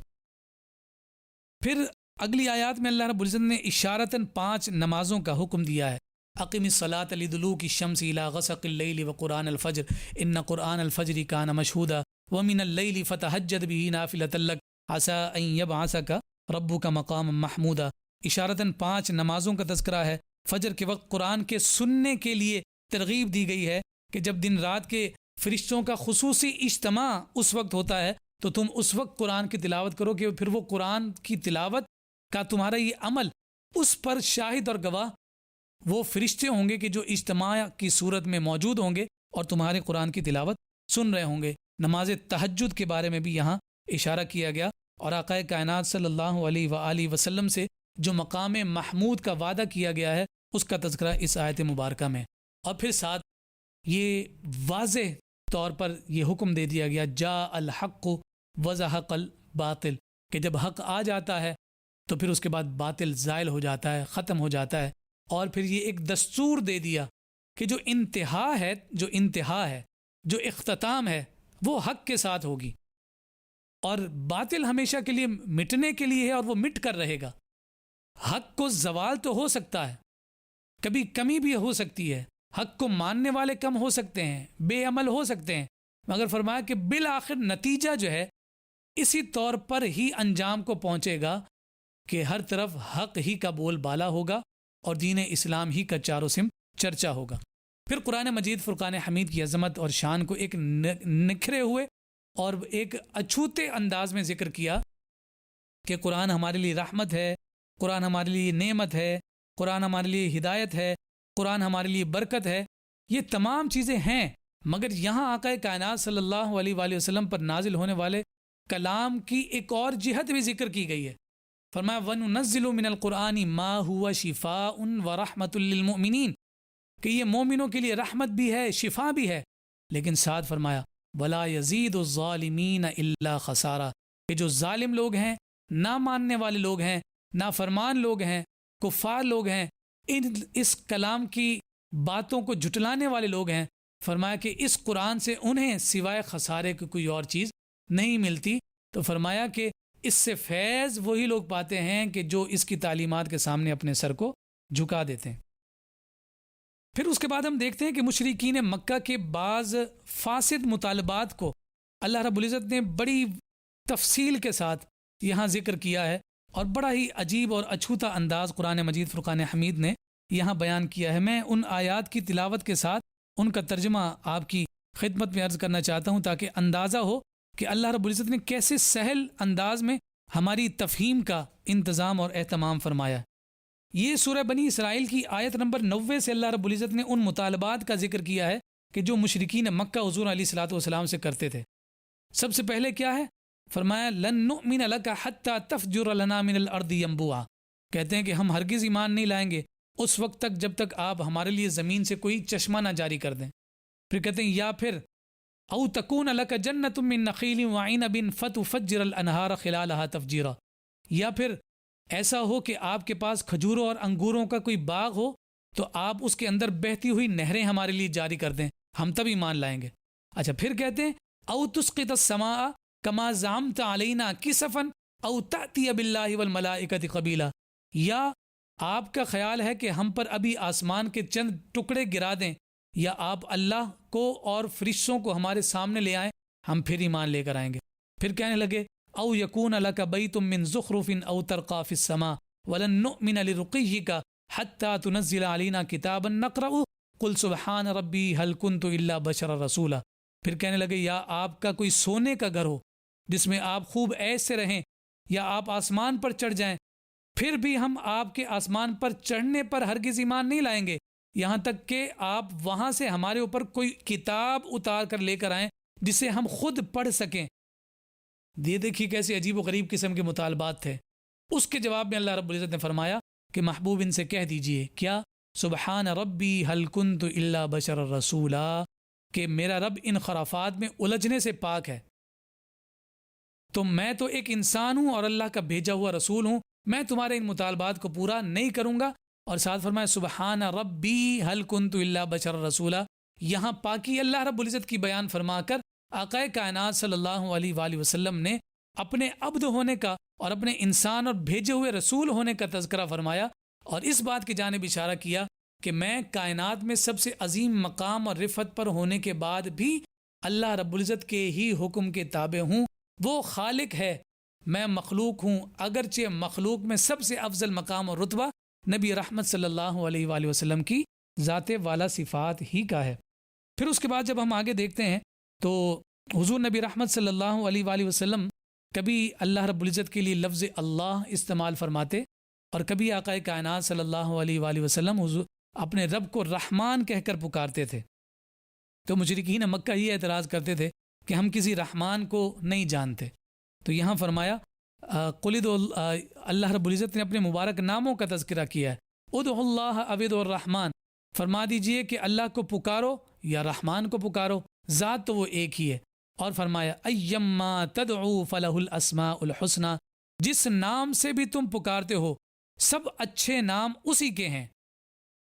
پھر اگلی آیات میں اللہ رب العزت نے اشارتاً 5 نمازوں کا حکم دیا ہے۔ اقم الصلاۃ لدلوک الشمس الی غسق اللیل وقرآن الفجر ان قرآن الفجر کان مشہودا ومن اللیل فتہجد بہ نافلۃ لک عسی ان یبعثک ربک مقاما محمودا۔ اشارتاً 5 نمازوں کا تذکرہ ہے۔ فجر کے وقت قرآن کے سننے کے لیے ترغیب دی گئی ہے کہ جب دن رات کے فرشتوں کا خصوصی اجتماع اس وقت ہوتا ہے تو تم اس وقت قرآن کی تلاوت کرو، کہ پھر وہ قرآن کی تلاوت کا تمہارا یہ عمل اس پر شاہد اور گواہ وہ فرشتے ہوں گے کہ جو اجتماع کی صورت میں موجود ہوں گے اور تمہارے قرآن کی تلاوت سن رہے ہوں گے۔ نماز تہجد کے بارے میں بھی یہاں اشارہ کیا گیا، اور آقا کائنات صلی اللہ علیہ وآلہ وسلم سے جو مقام محمود کا وعدہ کیا گیا ہے اس کا تذکرہ اس آیت مبارکہ میں۔ اور پھر ساتھ یہ واضح طور پر یہ حکم دے دیا گیا جاء الحق وزہق الباطل، کہ جب حق آ جاتا ہے تو پھر اس کے بعد باطل زائل ہو جاتا ہے، ختم ہو جاتا ہے۔ اور پھر یہ ایک دستور دے دیا کہ جو انتہا ہے، جو اختتام ہے، وہ حق کے ساتھ ہوگی، اور باطل ہمیشہ کے لیے مٹنے کے لیے ہے اور وہ مٹ کر رہے گا۔ حق کو زوال تو ہو سکتا ہے، کبھی کمی بھی ہو سکتی ہے، حق کو ماننے والے کم ہو سکتے ہیں، بے عمل ہو سکتے ہیں، مگر فرمایا کہ بالآخر نتیجہ جو ہے اسی طور پر ہی انجام کو پہنچے گا کہ ہر طرف حق ہی کا بول بالا ہوگا اور دین اسلام ہی کا چاروں سمت چرچا ہوگا۔ پھر قرآن مجید فرقان حمید کی عظمت اور شان کو ایک نکھرے ہوئے اور ایک اچھوتے انداز میں ذکر کیا کہ قرآن ہمارے لیے رحمت ہے، قرآن ہمارے لیے نعمت ہے، قرآن ہمارے لیے ہدایت ہے، قرآن ہمارے لیے برکت ہے۔ یہ تمام چیزیں ہیں، مگر یہاں آقا کائنات صلی اللہ علیہ وآلہ وسلم پر نازل ہونے والے کلام کی ایک اور جہت بھی ذکر کی گئی ہے۔ فرمایا وَنُنَزِّلُ مِنَ الْقُرْآنِ مَا هُوَ شِفَاءٌ وَرَحْمَةٌ لِّلْمُؤْمِنِينَ، کہ یہ مومنوں کے لیے رحمت بھی ہے، شفا بھی ہے، لیکن ساتھ فرمایا وَلَا يَزِيدُ الظَّالِمِينَ إِلَّا خَسَارًا، کہ جو ظالم لوگ ہیں، نہ ماننے والے لوگ ہیں، نافرمان لوگ ہیں، کفار لوگ ہیں، اس کلام کی باتوں کو جھٹلانے والے لوگ ہیں، فرمایا کہ اس قرآن سے انہیں سوائے خسارے کی کوئی اور چیز نہیں ملتی۔ تو فرمایا کہ اس سے فیض وہی لوگ پاتے ہیں کہ جو اس کی تعلیمات کے سامنے اپنے سر کو جھکا دیتے ہیں۔ پھر اس کے بعد ہم دیکھتے ہیں کہ مشرکین مکہ کے بعض فاسد مطالبات کو اللہ رب العزت نے بڑی تفصیل کے ساتھ یہاں ذکر کیا ہے، اور بڑا ہی عجیب اور اچھوتا انداز قرآن مجید فرقان حمید نے یہاں بیان کیا ہے۔ میں ان آیات کی تلاوت کے ساتھ ان کا ترجمہ آپ کی خدمت میں عرض کرنا چاہتا ہوں تاکہ اندازہ ہو کہ اللہ رب العزت نے کیسے سہل انداز میں ہماری تفہیم کا انتظام اور اہتمام فرمایا۔ یہ سورہ بنی اسرائیل کی آیت نمبر 90 سے اللہ رب العزت نے ان مطالبات کا ذکر کیا ہے کہ جو مشرکین مکہ حضور علیہ الصلوۃ والسلام سے کرتے تھے۔ سب سے پہلے کیا ہے؟ فرمایا لن نؤمن لک حتی تفجر لنا من الارض ینبوعا، کہتے ہیں کہ ہم ہرگز ایمان نہیں لائیں گے اس وقت تک جب تک آپ ہمارے لیے زمین سے کوئی چشمہ نہ جاری کر دیں۔ پھر کہتے ہیں یا پھر او تکون لک جنت من نخیل وعنب فتفجر الانہار خلالها تفجیرا، یا پھر ایسا ہو کہ آپ کے پاس کھجوروں اور انگوروں کا کوئی باغ ہو تو آپ اس کے اندر بہتی ہوئی نہریں ہمارے لیے جاری کر دیں، ہم تب ایمان لائیں گے۔ اچھا پھر کہتے ہیں او تسقط السماء کما زعمت علینا کسفا او تأتی باللہ والملائکۃ قبیلا، یا آپ کا خیال ہے کہ ہم پر ابھی آسمان کے چند ٹکڑے گرا دیں یا آپ اللہ کو اور فرشتوں کو ہمارے سامنے لے آئیں، ہم پھر ایمان لے کر آئیں گے۔ پھر کہنے لگے او یکون لک بیت من زخرف او ترقى فی السماء ولن نؤمن لرقیک حتی تنزل علینا کتابا نقرأ قل سبحان ربی هل كنت الا بشرا رسولا۔ پھر کہنے لگے یا آپ کا کوئی سونے کا گھر ہو جس میں آپ خوب عیش سے رہیں، یا آپ آسمان پر چڑھ جائیں، پھر بھی ہم آپ کے آسمان پر چڑھنے پر ہرگز ایمان نہیں لائیں گے یہاں تک کہ آپ وہاں سے ہمارے اوپر کوئی کتاب اتار کر لے کر آئیں جسے ہم خود پڑھ سکیں۔ یہ دیکھیے کیسے عجیب و غریب قسم کے مطالبات تھے۔ اس کے جواب میں اللہ رب العزت نے فرمایا کہ محبوب ان سے کہہ دیجئے کیا سبحان ربی هل كنت الا بشر رسولا، کہ میرا رب ان خرافات میں الجھنے سے پاک ہے، تو میں تو ایک انسان ہوں اور اللہ کا بھیجا ہوا رسول ہوں، میں تمہارے ان مطالبات کو پورا نہیں کروں گا۔ اور ساتھ فرمایا سبحان ربی هل كنت الا بشر رسولا، یہاں پاکی اللہ رب العزت کی بیان فرما کر آقا کائنات صلی اللہ علیہ وآلہ وسلم نے اپنے عبد ہونے کا اور اپنے انسان اور بھیجے ہوئے رسول ہونے کا تذکرہ فرمایا، اور اس بات کی جانب اشارہ کیا کہ میں کائنات میں سب سے عظیم مقام اور رفعت پر ہونے کے بعد بھی اللہ رب العزت کے ہی حکم کے تابع ہوں۔ وہ خالق ہے، میں مخلوق ہوں، اگرچہ مخلوق میں سب سے افضل مقام اور رتبہ نبی رحمت صلی اللہ علیہ وآلہ وسلم کی ذات والا صفات ہی کا ہے۔ پھر اس کے بعد جب ہم آگے دیکھتے ہیں تو حضور نبی رحمت صلی اللہ علیہ وآلہ وسلم کبھی اللہ رب العزت کے لیے لفظ اللہ استعمال فرماتے، اور کبھی آقا کائنات صلی اللہ علیہ وآلہ وسلم حضور اپنے رب کو رحمان کہہ کر پکارتے تھے۔ تو مشرکین مکہ یہ اعتراض کرتے تھے کہ ہم کسی رحمان کو نہیں جانتے، تو یہاں فرمایا اللہ رب العزت نے اپنے مبارک ناموں کا تذکرہ کیا ہے، ادعوا اللہ او ادعوا الرحمن، فرما دیجئے کہ اللہ کو پکارو یا رحمان کو پکارو، ذات تو وہ ایک ہی ہے۔ اور فرمایا ایما تدعو فلہ الاسماء الحسنی، جس نام سے بھی تم پکارتے ہو سب اچھے نام اسی کے ہیں،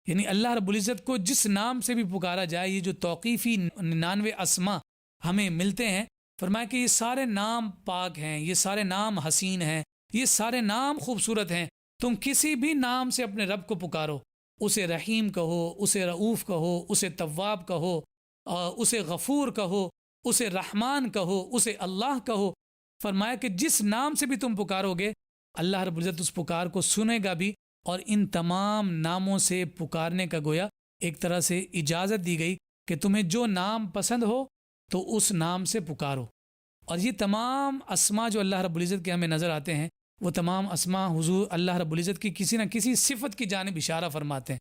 یعنی اللہ رب العزت کو جس نام سے بھی پکارا جائے، یہ جو توقیفی 99 اسماء ہمیں ملتے ہیں، فرمایا کہ یہ سارے نام پاک ہیں، یہ سارے نام حسین ہیں، یہ سارے نام خوبصورت ہیں، تم کسی بھی نام سے اپنے رب کو پکارو، اسے رحیم کہو، اسے رؤوف کہو، اسے تواب کہو، اسے غفور کہو، اسے رحمان کہو، اسے اللہ کہو۔ فرمایا کہ جس نام سے بھی تم پکارو گے اللہ رب العزت اس پکار کو سنے گا بھی، اور ان تمام ناموں سے پکارنے کا گویا ایک طرح سے اجازت دی گئی کہ تمہیں جو نام پسند ہو تو اس نام سے پکارو۔ اور یہ تمام اسماء جو اللہ رب العزت کے ہمیں نظر آتے ہیں، وہ تمام اسماء حضور اللہ رب العزت کی کسی نہ کسی صفت کی جانب اشارہ فرماتے ہیں۔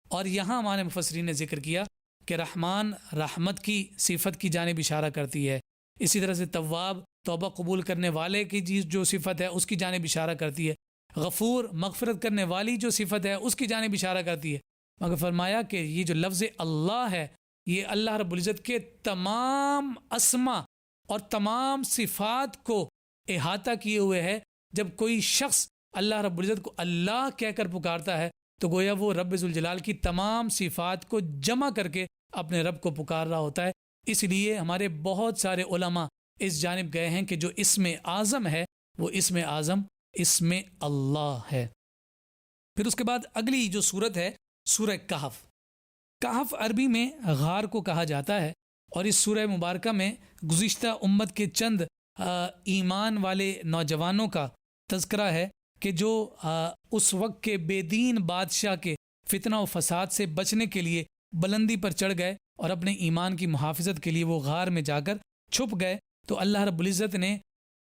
اور یہاں ہمارے مفسرین نے ذکر کیا کہ رحمان رحمت کی صفت کی جانب اشارہ کرتی ہے، اسی طرح سے تواب توبہ قبول کرنے والے کی جو صفت ہے اس کی جانب اشارہ کرتی ہے، غفور مغفرت کرنے والی جو صفت ہے اس کی جانب اشارہ کرتی ہے۔ مگر فرمایا کہ یہ جو لفظ اللہ ہے یہ اللہ رب العزت کے تمام اسماء اور تمام صفات کو احاطہ کیے ہوئے ہے۔ جب کوئی شخص اللہ رب العزت کو اللہ کہہ کر پکارتا ہے تو گویا وہ رب ذوالجلال کی تمام صفات کو جمع کر کے اپنے رب کو پکار رہا ہوتا ہے۔ اس لیے ہمارے بہت سارے علماء اس جانب گئے ہیں کہ جو اسم اعظم ہے وہ اسم اعظم اسم اللہ ہے۔ پھر اس کے بعد اگلی جو سورت ہے سورہ کہف۔ کہف عربی میں غار کو کہا جاتا ہے، اور اس سورہ مبارکہ میں گزشتہ امت کے چند ایمان والے نوجوانوں کا تذکرہ ہے کہ جو اس وقت کے بے دین بادشاہ کے فتنہ و فساد سے بچنے کے لیے بلندی پر چڑھ گئے اور اپنے ایمان کی محافظت کے لیے وہ غار میں جا کر چھپ گئے۔ تو اللہ رب العزت نے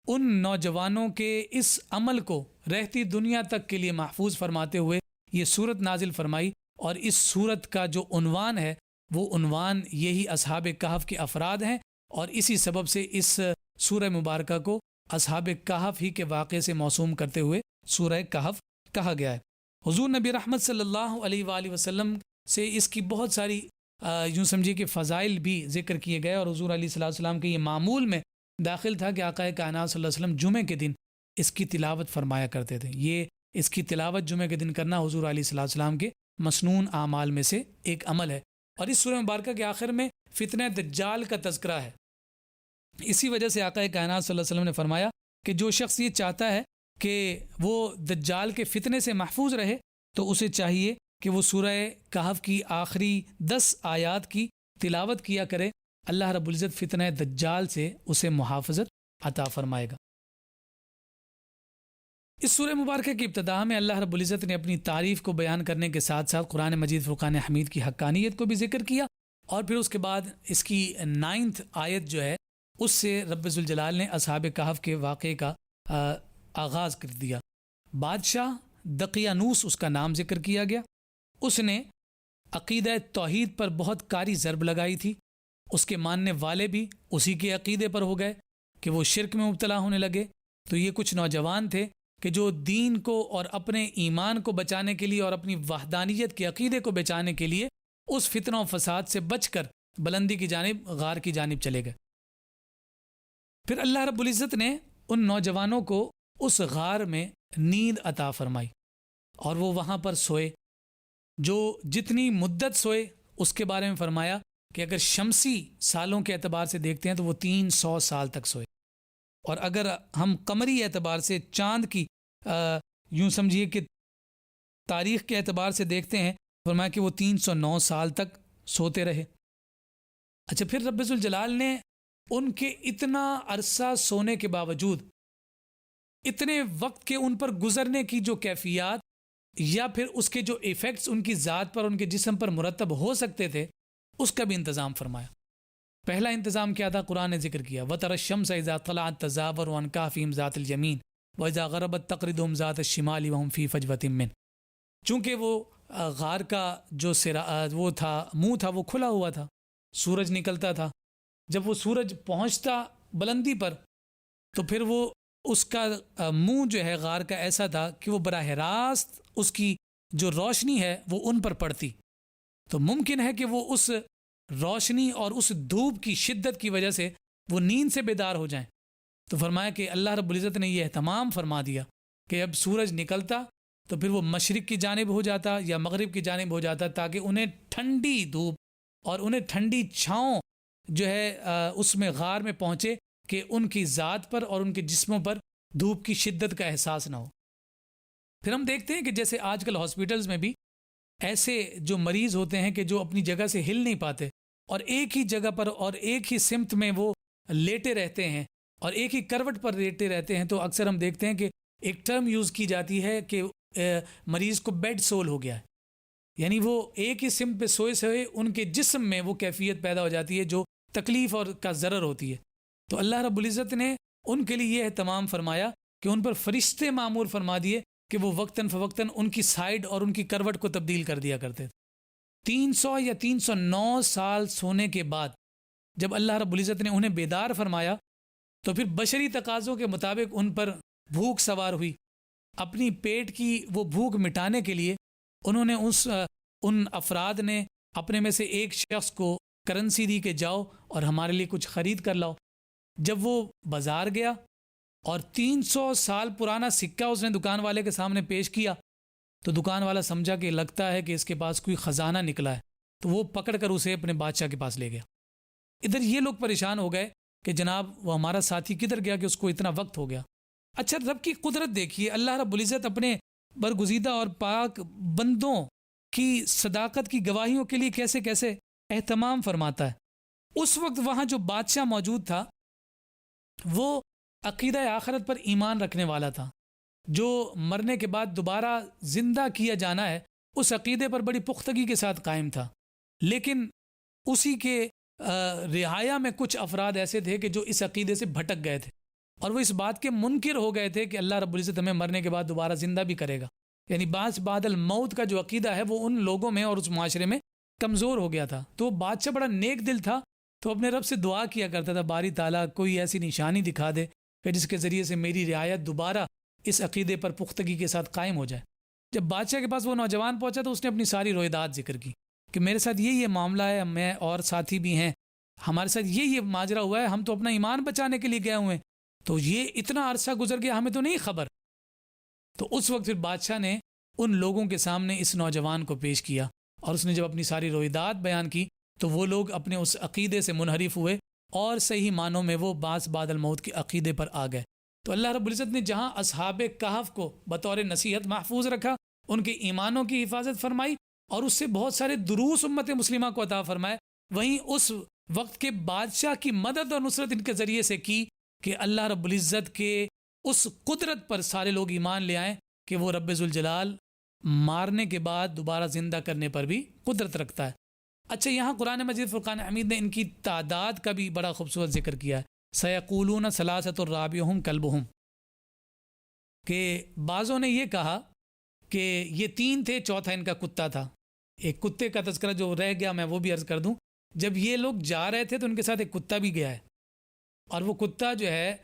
ان نوجوانوں کے اس عمل کو رہتی دنیا تک کے لیے محفوظ فرماتے ہوئے یہ صورت نازل فرمائی، اور اس صورت کا جو عنوان ہے وہ عنوان یہی اصحاب کہف کے افراد ہیں، اور اسی سبب سے اس سورہ مبارکہ کو اصحاب کہف ہی کے واقعے سے موسوم کرتے ہوئے سورہ کہف کہا گیا ہے۔ حضور نبی رحمت صلی اللہ علیہ وآلہ وسلم سے اس کی بہت ساری یوں سمجھیے کہ فضائل بھی ذکر کیے گئے، اور حضور علیہ الصلوۃ والسلام کے یہ معمول میں داخل تھا کہ آقا کائنات صلی اللہ علیہ وسلم جمعے کے دن اس کی تلاوت فرمایا کرتے تھے۔ یہ اس کی تلاوت جمعے کے دن کرنا حضور علیہ الصلوۃ والسلام کے مسنون اعمال میں سے ایک عمل ہے۔ اور اس سورہ مبارکہ کے آخر میں فتنہ دجال کا تذکرہ ہے۔ اسی وجہ سے آقا کائنات صلی اللہ علیہ وسلم نے فرمایا کہ جو شخص یہ چاہتا ہے کہ وہ دجال کے فتنے سے محفوظ رہے تو اسے چاہیے کہ وہ سورہ کہف کی آخری 10 آیات کی تلاوت کیا کرے۔ اللہ رب العزت فتنہ دجال سے اسے محافظت عطا فرمائے گا۔ اس سورہ مبارکہ کی ابتدا میں اللہ رب العزت نے اپنی تعریف کو بیان کرنے کے ساتھ ساتھ قرآن مجید فرقان حمید کی حقانیت کو بھی ذکر کیا، اور پھر اس کے بعد اس کی 9 آیت جو ہے اس سے رب ذوالجلال نے اصحاب کہف کے واقعے کا آغاز کر دیا۔ بادشاہ دقیانوس اس کا نام ذکر کیا گیا، اس نے عقیدہ توحید پر بہت کاری ضرب لگائی تھی، اس کے ماننے والے بھی اسی کے عقیدے پر ہو گئے کہ وہ شرک میں مبتلا ہونے لگے۔ تو یہ کچھ نوجوان تھے کہ جو دین کو اور اپنے ایمان کو بچانے کے لیے اور اپنی وحدانیت کے عقیدے کو بچانے کے لیے اس فتنہ و فساد سے بچ کر بلندی کی جانب، غار کی جانب چلے گئے۔ پھر اللہ رب العزت نے ان نوجوانوں کو اس غار میں نیند عطا فرمائی، اور وہ وہاں پر سوئے۔ جو جتنی مدت سوئے اس کے بارے میں فرمایا کہ اگر شمسی سالوں کے اعتبار سے دیکھتے ہیں تو وہ 300 سال تک سوئے، اور اگر ہم قمری اعتبار سے چاند کی یوں سمجھیے کہ تاریخ کے اعتبار سے دیکھتے ہیں، فرمایا کہ وہ 309 سال تک سوتے رہے۔ اچھا، پھر رب ذوالجلال نے ان کے اتنا عرصہ سونے کے باوجود اتنے وقت کے ان پر گزرنے کی جو کیفیات یا پھر اس کے جو ایفیکٹس ان کی ذات پر، ان کے جسم پر مرتب ہو سکتے تھے، اس کا بھی انتظام فرمایا۔ پہلا انتظام کیا تھا؟ قرآن نے ذکر کیا وَتَرَى الشَّمْسَ إِذَا طَلَعَتْ تَزَاوَرُ عَنْ كَهْفِهِمْ ذَاتِ الْيَمِينِ وَإِذَا غَرَبَتْ تَقْرِضُهُمْ ذَاتَ الشِّمَالِ وَهُمْ فِي فَجْوَةٍ مِّنْهُ۔ چونکہ وہ غار کا جو وہ تھا، منہ تھا، وہ کھلا ہوا تھا، سورج نکلتا تھا۔ جب وہ سورج پہنچتا بلندی پر تو پھر وہ اس کا منہ جو ہے غار کا ایسا تھا کہ وہ براہ راست اس کی جو روشنی ہے وہ ان پر پڑتی، تو ممکن ہے کہ وہ اس روشنی اور اس دھوپ کی شدت کی وجہ سے وہ نیند سے بیدار ہو جائیں۔ تو فرمایا کہ اللہ رب العزت نے یہ اہتمام فرما دیا کہ اب سورج نکلتا تو پھر وہ مشرق کی جانب ہو جاتا یا مغرب کی جانب ہو جاتا، تاکہ انہیں ٹھنڈی دھوپ اور انہیں ٹھنڈی چھاؤں جو ہے اس میں غار میں پہنچے کہ ان کی ذات پر اور ان کے جسموں پر دھوپ کی شدت کا احساس نہ ہو۔ پھر ہم دیکھتے ہیں کہ جیسے آج کل ہاسپٹلز میں بھی ایسے جو مریض ہوتے ہیں کہ جو اپنی جگہ سے ہل نہیں پاتے اور ایک ہی جگہ پر اور ایک ہی سمت میں وہ لیٹے رہتے ہیں اور ایک ہی کروٹ پر لیٹے رہتے ہیں، تو اکثر ہم دیکھتے ہیں کہ ایک ٹرم یوز کی جاتی ہے کہ مریض کو بیڈ سول ہو گیا ہے، یعنی وہ ایک ہی سمت پہ سوئے سوئے ان کے جسم میں وہ کیفیت پیدا ہو جاتی ہے جو تکلیف اور کا ضرر ہوتی ہے۔ تو اللہ رب العزت نے ان کے لیے یہ اہتمام فرمایا کہ ان پر فرشتے معمور فرما دیے کہ وہ وقتاً فوقتاً ان کی سائیڈ اور ان کی کروٹ کو تبدیل کر دیا کرتے تھے۔ 300 یا 309 سال سونے کے بعد جب اللہ رب العزت نے انہیں بیدار فرمایا تو پھر بشری تقاضوں کے مطابق ان پر بھوک سوار ہوئی۔ اپنی پیٹ کی وہ بھوک مٹانے کے لیے انہوں نے ان افراد نے اپنے میں سے ایک شخص کو کرنسی دی کہ جاؤ اور ہمارے لیے کچھ خرید کر لاؤ۔ جب وہ بازار گیا اور 300 سال پرانا سکہ اس نے دکان والے کے سامنے پیش کیا تو دکان والا سمجھا کہ لگتا ہے کہ اس کے پاس کوئی خزانہ نکلا ہے، تو وہ پکڑ کر اسے اپنے بادشاہ کے پاس لے گیا۔ ادھر یہ لوگ پریشان ہو گئے کہ جناب وہ ہمارا ساتھی کدھر گیا کہ اس کو اتنا وقت ہو گیا۔ اچھا، رب کی قدرت دیکھیے، اللہ رب العزت اپنے برگزیدہ اور پاک بندوں کی صداقت کی گواہیوں کے لیے کیسے کیسے اہتمام فرماتا ہے۔ اس وقت وہاں جو بادشاہ موجود تھا وہ عقیدہ آخرت پر ایمان رکھنے والا تھا، جو مرنے کے بعد دوبارہ زندہ کیا جانا ہے اس عقیدے پر بڑی پختگی کے ساتھ قائم تھا۔ لیکن اسی کے رعایا میں کچھ افراد ایسے تھے کہ جو اس عقیدے سے بھٹک گئے تھے اور وہ اس بات کے منکر ہو گئے تھے کہ اللہ رب العزت ہمیں مرنے کے بعد دوبارہ زندہ بھی کرے گا، یعنی بعث بعد الموت کا جو عقیدہ ہے وہ ان لوگوں میں اور اس معاشرے میں کمزور ہو گیا تھا۔ تو بادشاہ بڑا نیک دل تھا، تو اپنے رب سے دعا کیا کرتا تھا، باری تعالیٰ کوئی ایسی نشانی دکھا دے کہ جس کے ذریعے سے میری رعایت دوبارہ اس عقیدے پر پختگی کے ساتھ قائم ہو جائے۔ جب بادشاہ کے پاس وہ نوجوان پہنچا تو اس نے اپنی ساری رویداد ذکر کی کہ میرے ساتھ یہ معاملہ ہے، میں اور ساتھی بھی ہیں، ہمارے ساتھ یہ ماجرا ہوا ہے، ہم تو اپنا ایمان بچانے کے لیے گئے ہوئے ہیں، تو یہ اتنا عرصہ گزر گیا ہمیں تو نہیں خبر۔ تو اس وقت پھر بادشاہ نے ان لوگوں کے سامنے اس نوجوان کو پیش کیا اور اس نے جب اپنی ساری رویداد بیان کی تو وہ لوگ اپنے اس عقیدے سے منحرف ہوئے اور صحیح معنوں میں وہ بعث بعد الموت کے عقیدے پر آ گئے۔ تو اللہ رب العزت نے جہاں اصحاب کہف کو بطور نصیحت محفوظ رکھا، ان کے ایمانوں کی حفاظت فرمائی اور اس سے بہت سارے دروس امت مسلمہ کو عطا فرمائے، وہیں اس وقت کے بادشاہ کی مدد اور نصرت ان کے ذریعے سے کی کہ اللہ رب العزت کے اس قدرت پر سارے لوگ ایمان لے آئیں کہ وہ رب ذوالجلال مارنے کے بعد دوبارہ زندہ کرنے پر بھی قدرت رکھتا ہے۔ اچھا، یہاں قرآن مجید فرقان حمید نے ان کی تعداد کا بھی بڑا خوبصورت ذکر کیا ہے، سیقولون ثلاثۃ رابعہم کلبہم، کہ بعضوں نے یہ کہا کہ یہ 3 تھے، چوتھا ان کا کتا تھا۔ ایک کتے کا تذکرہ جو رہ گیا میں وہ بھی عرض کر دوں، جب یہ لوگ جا رہے تھے تو ان کے ساتھ ایک کتا بھی گیا ہے، اور وہ کتا جو ہے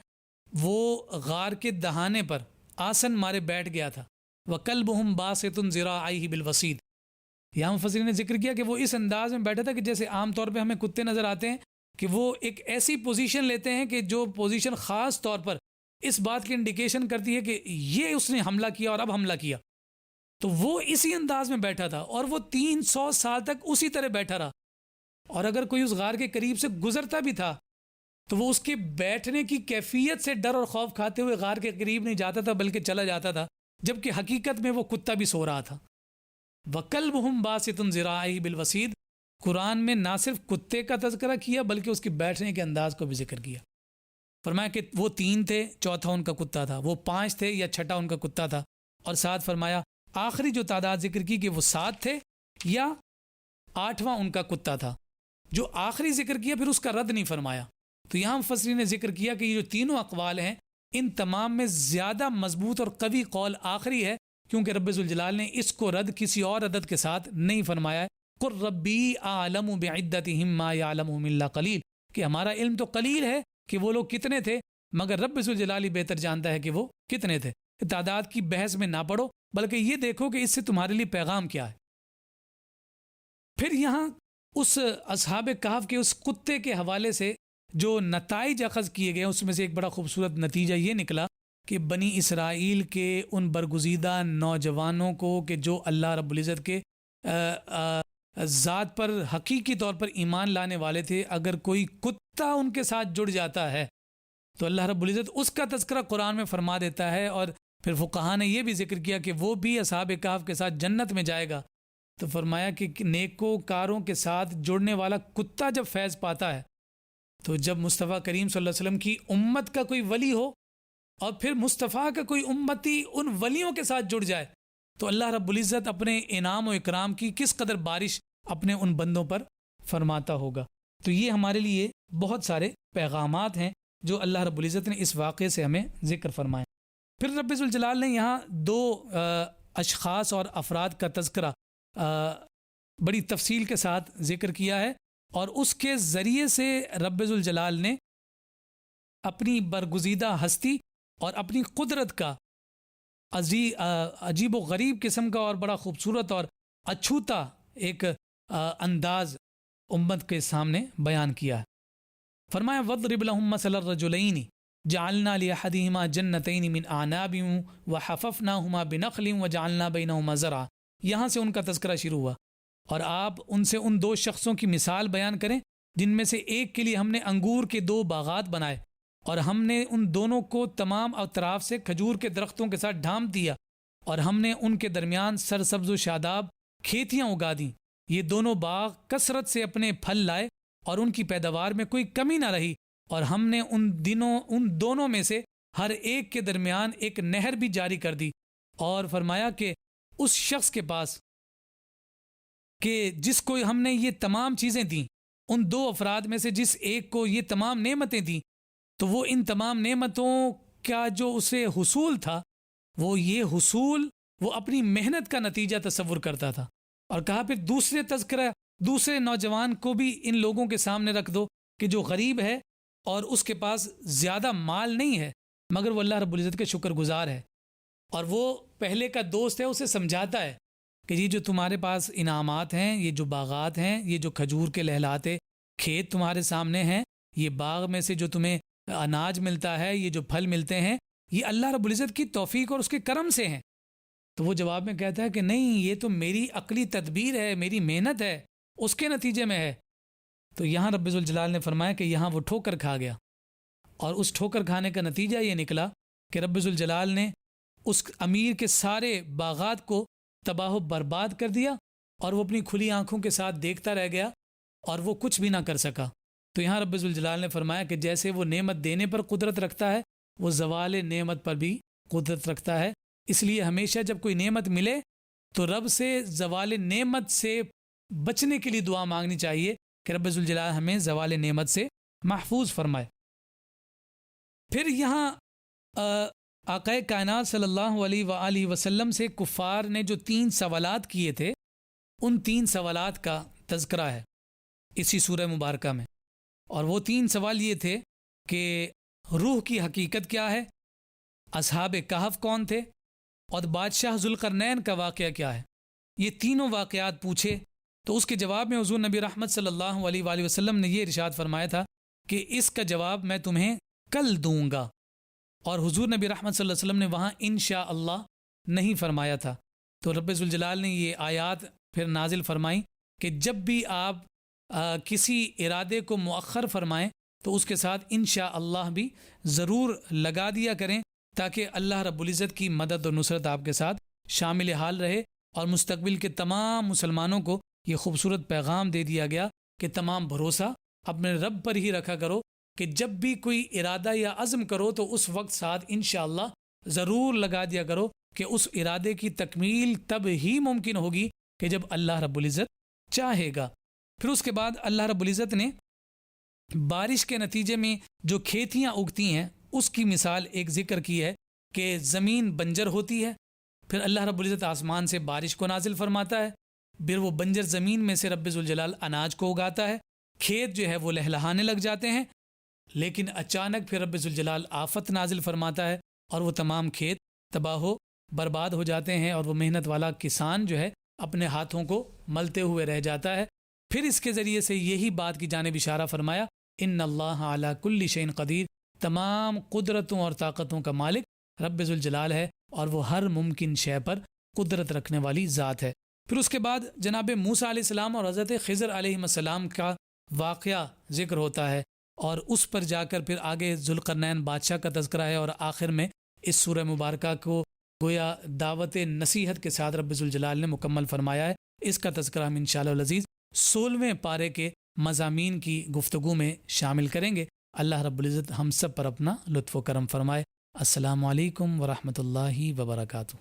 وہ غار کے دہانے پر آسن مارے بیٹھ گیا تھا۔ وَكَلْبُهُمْ بَاسِطٌ ذِرَاعَيْهِ بِالْوَصِيدِ، یہاں مفسرین نے ذکر کیا کہ وہ اس انداز میں بیٹھا تھا کہ جیسے عام طور پہ ہمیں کتے نظر آتے ہیں کہ وہ ایک ایسی پوزیشن لیتے ہیں کہ جو پوزیشن خاص طور پر اس بات کی انڈیکیشن کرتی ہے کہ یہ اس نے حملہ کیا اور اب حملہ کیا، تو وہ اسی انداز میں بیٹھا تھا اور وہ 300 سال تک اسی طرح بیٹھا رہا، اور اگر کوئی اس غار کے قریب سے گزرتا بھی تھا تو وہ اس کے بیٹھنے کی کیفیت سے ڈر اور خوف کھاتے ہوئے غار کے قریب نہیں جاتا تھا بلکہ چلا جاتا تھا، جبکہ حقیقت میں وہ کتا بھی سو رہا تھا۔ وَكَلْبُهُمْ بَاسِطٌ ذِرَاعَيْهِ بِالْوَصِيدِ، قرآن میں نہ صرف کتے کا تذکرہ کیا بلکہ اس کے بیٹھنے کے انداز کو بھی ذکر کیا، فرمایا کہ وہ 3 تھے، چوتھا ان کا کتا تھا، وہ 5 تھے یا چھٹا ان کا کتا تھا، اور ساتھ فرمایا آخری جو تعداد ذکر کی کہ وہ 7 تھے یا 8واں ان کا کتا تھا۔ جو آخری ذکر کیا پھر اس کا رد نہیں فرمایا، تو یہاں مفسرین نے ذکر کیا کہ یہ جو تینوں اقوال ہیں ان تمام میں زیادہ مضبوط اور قوی قول آخری ہے، کیونکہ رب ذوالجلال نے اس کو رد کسی اور عدد کے ساتھ نہیں فرمایا ہے۔ قُلْ رَبِّي أَعْلَمُ بِعِدَّتِهِمْ مَا يَعْلَمُهُمْ إِلَّا قَلِيلٌ، کہ ہمارا علم تو قلیل ہے کہ وہ لوگ کتنے تھے، مگر رب ذوالجلال بہتر جانتا ہے کہ وہ کتنے تھے۔ تعداد کی بحث میں نہ پڑو بلکہ یہ دیکھو کہ اس سے تمہارے لیے پیغام کیا ہے۔ پھر یہاں اس اصحاب کہف کے اس کتے کے حوالے سے جو نتائج اخذ کیے گئے اس میں سے ایک بڑا خوبصورت نتیجہ یہ نکلا کہ بنی اسرائیل کے ان برگزیدہ نوجوانوں کو کہ جو اللہ رب العزت کے ذات پر حقیقی طور پر ایمان لانے والے تھے، اگر کوئی کتا ان کے ساتھ جڑ جاتا ہے تو اللہ رب العزت اس کا تذکرہ قرآن میں فرما دیتا ہے، اور پھر فقہا نے یہ بھی ذکر کیا کہ وہ بھی اصحاب کہف کے ساتھ جنت میں جائے گا۔ تو فرمایا کہ نیکوکاروں کے ساتھ جڑنے والا کتا جب فیض پاتا ہے تو جب مصطفیٰ کریم صلی اللہ علیہ وسلم کی امت کا کوئی ولی ہو اور پھر مصطفیٰ کا کوئی امتی ان ولیوں کے ساتھ جڑ جائے تو اللہ رب العزت اپنے انعام و اکرام کی کس قدر بارش اپنے ان بندوں پر فرماتا ہوگا۔ تو یہ ہمارے لیے بہت سارے پیغامات ہیں جو اللہ رب العزت نے اس واقعے سے ہمیں ذکر فرمائے۔ پھر رب ذوالجلال نے یہاں 2 اشخاص اور افراد کا تذکرہ بڑی تفصیل کے ساتھ ذکر کیا ہے، اور اس کے ذریعے سے رب ذوالجلال نے اپنی برگزیدہ ہستی اور اپنی قدرت کا عجیب و غریب قسم کا اور بڑا خوبصورت اور اچھوتا ایک انداز امت کے سامنے بیان کیا ہے۔ فرمایا وَاضْرِبْ لَهُم مَثَلَ الرَّجُلَيْنِ جَعَلْنَا لِأَحَدِهِمَا جَنَّتَيْنِ مِنْ أَعْنَابٍ وَحَفَفْنَاهُمَا بِنَخْلٍ وَجَعَلْنَا بَيْنَهُمَا زَرْعًا، یہاں سے ان کا تذکرہ شروع ہوا، اور آپ ان سے ان 2 شخصوں کی مثال بیان کریں جن میں سے ایک کے لیے ہم نے انگور کے 2 باغات بنائے، اور ہم نے ان دونوں کو تمام اطراف سے کھجور کے درختوں کے ساتھ ڈھانپ دیا، اور ہم نے ان کے درمیان سرسبز و شاداب کھیتیاں اگا دیں، یہ دونوں باغ کثرت سے اپنے پھل لائے اور ان کی پیداوار میں کوئی کمی نہ رہی، اور ہم نے ان دونوں میں سے ہر ایک کے درمیان ایک نہر بھی جاری کر دی، اور فرمایا کہ اس شخص کے پاس کہ جس کو ہم نے یہ تمام چیزیں دیں، ان دو افراد میں سے جس ایک کو یہ تمام نعمتیں دیں، تو وہ ان تمام نعمتوں کا جو اسے حصول تھا، وہ یہ حصول وہ اپنی محنت کا نتیجہ تصور کرتا تھا۔ اور کہا پھر دوسرے تذکرہ دوسرے نوجوان کو بھی ان لوگوں کے سامنے رکھ دو کہ جو غریب ہے اور اس کے پاس زیادہ مال نہیں ہے، مگر وہ اللہ رب العزت کے شکر گزار ہے، اور وہ پہلے کا دوست ہے، اسے سمجھاتا ہے کہ یہ جو تمہارے پاس انعامات ہیں، یہ جو باغات ہیں، یہ جو کھجور کے لہلاتے کھیت تمہارے سامنے ہیں، یہ باغ میں سے جو تمہیں اناج ملتا ہے، یہ جو پھل ملتے ہیں، یہ اللہ رب العزت کی توفیق اور اس کے کرم سے ہیں۔ تو وہ جواب میں کہتا ہے کہ نہیں، یہ تو میری عقلی تدبیر ہے، میری محنت ہے، اس کے نتیجے میں ہے۔ تو یہاں رب ذوالجلال نے فرمایا کہ یہاں وہ ٹھوکر کھا گیا، اور اس ٹھوکر کھانے کا نتیجہ یہ نکلا کہ رب ذوالجلال نے اس امیر کے سارے باغات کو تباہ و برباد کر دیا، اور وہ اپنی کھلی آنکھوں کے ساتھ دیکھتا رہ گیا اور وہ کچھ بھی نہ کر سکا۔ تو یہاں رب ذوالجلال نے فرمایا کہ جیسے وہ نعمت دینے پر قدرت رکھتا ہے، وہ زوال نعمت پر بھی قدرت رکھتا ہے۔ اس لیے ہمیشہ جب کوئی نعمت ملے تو رب سے زوال نعمت سے بچنے کے لیے دعا مانگنی چاہیے کہ رب ذوالجلال ہمیں زوال نعمت سے محفوظ فرمائے۔ پھر یہاں آقا کائنات صلی اللہ علیہ وآلہ وسلم سے کفار نے جو 3 سوالات کیے تھے، ان 3 سوالات کا تذکرہ ہے اسی سورہ مبارکہ میں، اور وہ 3 سوال یہ تھے کہ روح کی حقیقت کیا ہے، اصحاب کہف کون تھے، اور بادشاہ ذوالقرنین کا واقعہ کیا ہے۔ یہ تینوں واقعات پوچھے تو اس کے جواب میں حضور نبی رحمت صلی اللہ علیہ وآلہ وسلم نے یہ ارشاد فرمایا تھا کہ اس کا جواب میں تمہیں کل دوں گا، اور حضور نبی رحمت صلی اللہ علیہ وسلم نے وہاں انشاءاللہ نہیں فرمایا تھا۔ تو رب ذوالجلال نے یہ آیات پھر نازل فرمائیں کہ جب بھی آپ کسی ارادے کو مؤخر فرمائیں تو اس کے ساتھ انشاءاللہ بھی ضرور لگا دیا کریں، تاکہ اللہ رب العزت کی مدد اور نصرت آپ کے ساتھ شامل حال رہے۔ اور مستقبل کے تمام مسلمانوں کو یہ خوبصورت پیغام دے دیا گیا کہ تمام بھروسہ اپنے رب پر ہی رکھا کرو، کہ جب بھی کوئی ارادہ یا عزم کرو تو اس وقت ساتھ انشاءاللہ ضرور لگا دیا کرو، کہ اس ارادے کی تکمیل تب ہی ممکن ہوگی کہ جب اللہ رب العزت چاہے گا۔ پھر اس کے بعد اللہ رب العزت نے بارش کے نتیجے میں جو کھیتیاں اگتی ہیں اس کی مثال ایک ذکر کی ہے کہ زمین بنجر ہوتی ہے، پھر اللہ رب العزت آسمان سے بارش کو نازل فرماتا ہے، پھر وہ بنجر زمین میں سے رب ذوالجلال اناج کو اگاتا ہے، کھیت جو ہے وہ لہلہانے لگ جاتے ہیں، لیکن اچانک پھر رب ذوالجلال آفت نازل فرماتا ہے اور وہ تمام کھیت تباہ و برباد ہو جاتے ہیں، اور وہ محنت والا کسان جو ہے اپنے ہاتھوں کو ملتے ہوئے رہ جاتا ہے۔ پھر اس کے ذریعے سے یہی بات کی جانب اشارہ فرمایا، ان اللہ علی کل شیء قدیر، تمام قدرتوں اور طاقتوں کا مالک رب ذوالجلال ہے، اور وہ ہر ممکن شے پر قدرت رکھنے والی ذات ہے۔ پھر اس کے بعد جناب موسیٰ علیہ السلام اور حضرت خضر علیہ السلام کا واقعہ ذکر ہوتا ہے، اور اس پر جا کر پھر آگے ذوالقرنین بادشاہ کا تذکرہ ہے، اور آخر میں اس سورہ مبارکہ کو گویا دعوت نصیحت کے ساتھ رب ذوالجلال نے مکمل فرمایا ہے۔ اس کا تذکرہ ہم انشاءاللہ العزیز 16ویں پارے کے مضامین کی گفتگو میں شامل کریں گے۔ اللہ رب العزت ہم سب پر اپنا لطف و کرم فرمائے۔ السلام علیکم ورحمۃ اللہ وبرکاتہ۔